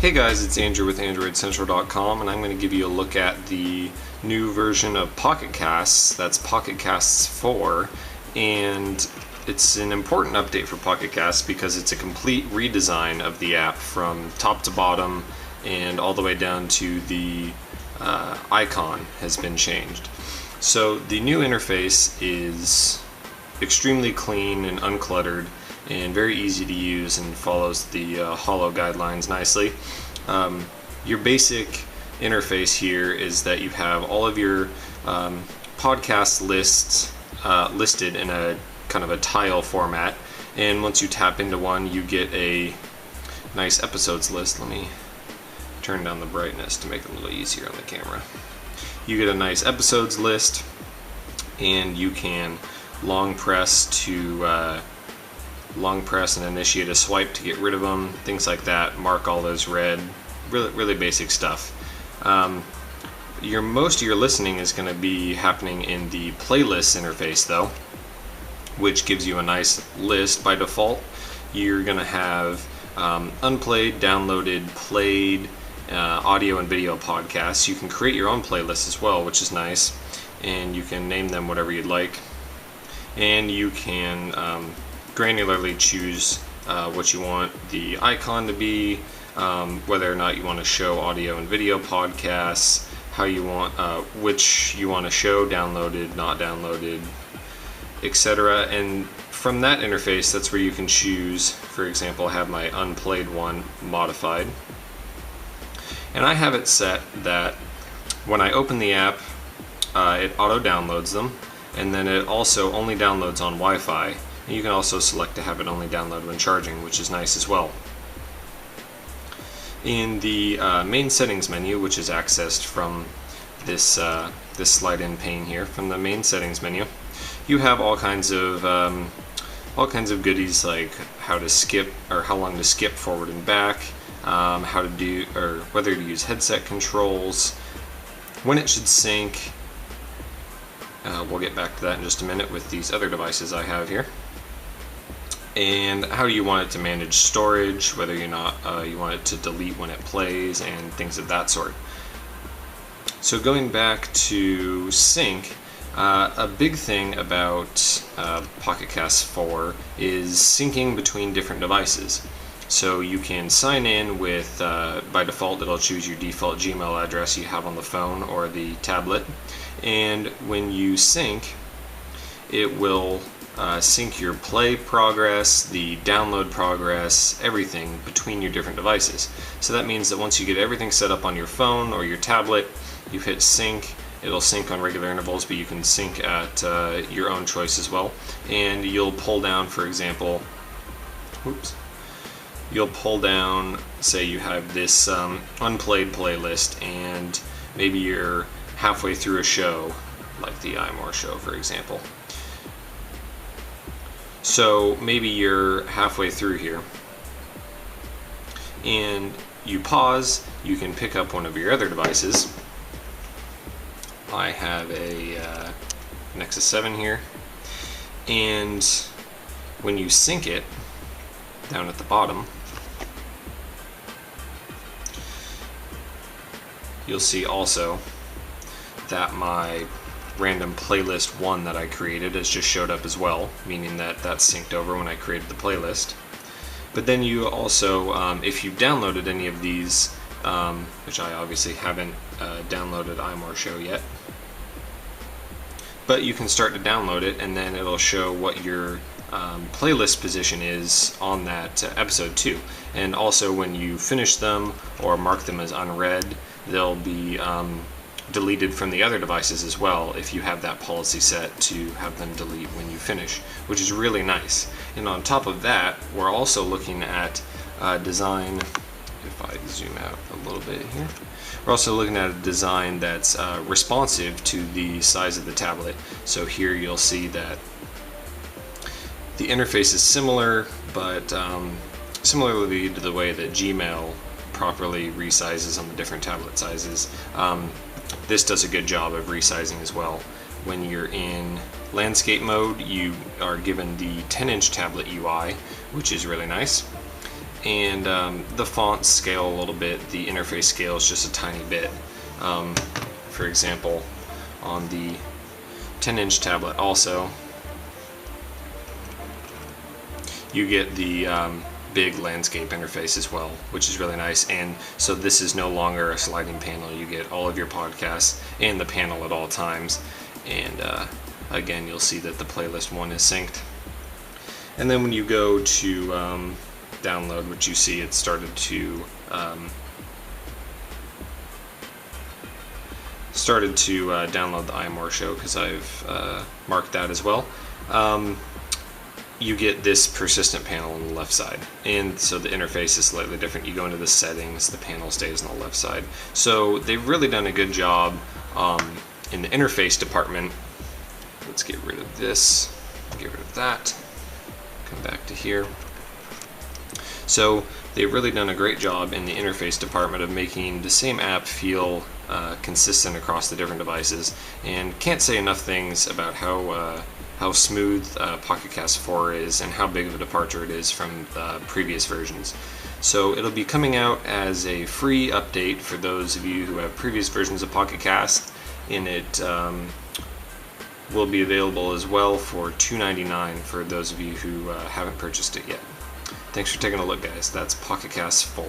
Hey guys, it's Andrew with AndroidCentral.com, and I'm going to give you a look at the new version of Pocket Casts. That's Pocket Casts 4, and it's an important update for Pocket Casts because it's a complete redesign of the app from top to bottom and all the way down to the icon has been changed. So the new interface is extremely clean and uncluttered and very easy to use and follows the Holo guidelines nicely. Your basic interface here is that you have all of your podcast lists listed in a kind of a tile format, and once you tap into one you get a nice episodes list. Let me turn down the brightness to make it a little easier on the camera. You get a nice episodes list, and you can long press and initiate a swipe to get rid of them, things like that, mark all those red, really basic stuff. Most of your listening is going to be happening in the playlists interface though, which gives you a nice list. By default you're going to have unplayed, downloaded, played, audio and video podcasts. You can create your own playlists as well, which is nice, and you can name them whatever you'd like, and you can granularly choose what you want the icon to be, whether or not you want to show audio and video podcasts, how you want which you want to show, downloaded, not downloaded, etc. And from that interface, that's where you can choose. For example, I have my unplayed one modified, and I have it set that when I open the app it auto downloads them, and then it also only downloads on Wi-Fi. You can also select to have it only download when charging, which is nice as well. In the main settings menu, which is accessed from this slide-in pane here, from the main settings menu, you have all kinds of goodies like how to skip, or how long to skip forward and back, how to do, or whether to use headset controls, when it should sync. We'll get back to that in just a minute with these other devices I have here. And how do you want it to manage storage, whether you want it to delete when it plays, and things of that sort. So going back to sync, a big thing about Pocket Casts 4 is syncing between different devices. So you can sign in with, by default it'll choose your default Gmail address you have on the phone or the tablet, and when you sync it will sync your play progress, the download progress, everything between your different devices. So that means that once you get everything set up on your phone or your tablet, you hit sync, it'll sync on regular intervals, but you can sync at your own choice as well. And you'll pull down, for example, you'll pull down, say you have this unplayed playlist, and maybe you're halfway through a show, like the iMore show, for example. So maybe you're halfway through here and you pause. You can pick up one of your other devices. I have a Nexus 7 here, and when you sync it, down at the bottom you'll see also that my random playlist 1 that I created has just showed up as well, meaning that that's synced over when I created the playlist. But then you also, if you've downloaded any of these, which I obviously haven't downloaded iMore Show yet, but you can start to download it, and then it'll show what your playlist position is on that episode 2. And also when you finish them or mark them as unread, they'll be deleted from the other devices as well, if you have that policy set to have them delete when you finish, which is really nice. And on top of that, we're also looking at design. If I zoom out a little bit here, we're also looking at a design that's responsive to the size of the tablet. So here you'll see that the interface is similar, but similarly to the way that Gmail properly resizes on the different tablet sizes, this does a good job of resizing as well. When you're in landscape mode, you are given the 10-inch tablet UI, which is really nice. and the font scale a little bit, the interface scale is just a tiny bit. For example, on the 10-inch tablet also, you get the big landscape interface as well, which is really nice. And so this is no longer a sliding panel. You get all of your podcasts and the panel at all times. And again, you'll see that the playlist one is synced. And then when you go to download, which you see it started to download the iMore show, because I've marked that as well. You get this persistent panel on the left side, and so the interface is slightly different. You go into the settings, the panel stays on the left side. So they've really done a good job in the interface department. Let's get rid of this, get rid of that, come back to here. So they've really done a great job in the interface department of making the same app feel consistent across the different devices, and can't say enough things about how smooth Pocket Cast 4 is and how big of a departure it is from the previous versions. So it'll be coming out as a free update for those of you who have previous versions of Pocket Cast, and it will be available as well for $2.99 for those of you who haven't purchased it yet. Thanks for taking a look, guys. That's Pocket Cast 4.